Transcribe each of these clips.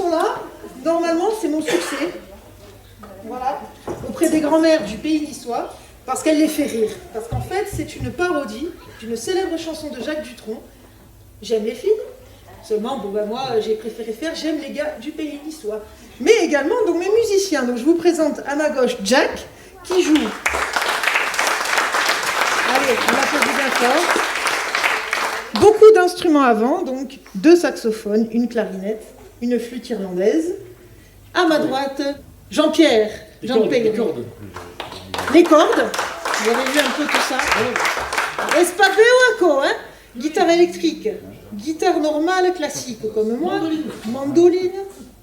chanson-là, normalement, c'est mon succès. Voilà, auprès des grands-mères du pays niçois, parce qu'elle les fait rire. Parce qu'en fait, c'est une parodie d'une célèbre chanson de Jacques Dutronc. J'aime les filles. Seulement, moi, j'ai préféré faire J'aime les gars du pays niçois. Mais également, donc, mes musiciens. Donc, je vous présente à ma gauche Jack, qui joue. Allez, on applaudit bien fort. Beaucoup d'instruments avant, donc 2 saxophones, une clarinette, une flûte irlandaise. À ma droite, Jean-Pierre. Les cordes. Les cordes. Vous avez vu un peu tout ça. Est-ce pas peu ou hein? Guitare électrique, guitare normale classique comme moi, mandoline,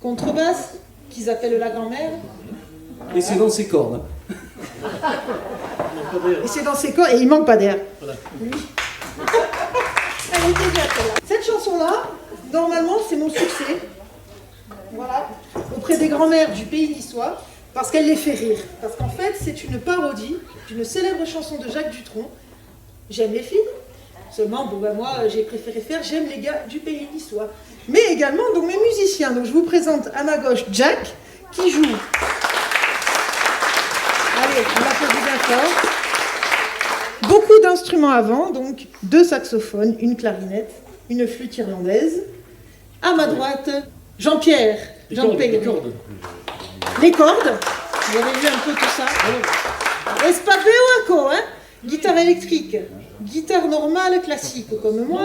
contrebasse, qu'ils appellent la grand-mère. Et c'est dans ces cordes. Et c'est dans ses cordes et il manque pas d'air. Voilà. Oui. Elle était bien, celle-là. Cette chanson-là, normalement, c'est mon succès. Voilà, auprès des grands-mères du pays niçois, parce qu'elle les fait rire. Parce qu'en fait, c'est une parodie d'une célèbre chanson de Jacques Dutronc. J'aime les filles. Seulement, moi, j'ai préféré faire J'aime les gars du pays niçois. Mais également, donc, mes musiciens. Donc, je vous présente à ma gauche Jack, qui joue. Allez, on applaudit bien fort. Beaucoup d'instruments avant, donc 2 saxophones, une clarinette, une flûte irlandaise. À ma droite, Jean-Pierre. Les cordes. Les cordes. Vous avez vu un peu tout ça. Est-ce pas peu ou hein? Guitare électrique, guitare normale classique comme moi,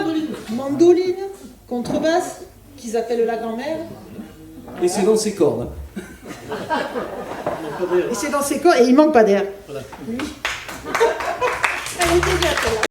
mandoline, contrebasse, qu'ils appellent la grand-mère. Et c'est dans ces cordes. Et c'est dans ses cordes et il manque pas d'air. Voilà. Oui. Elle était bien, celle-là.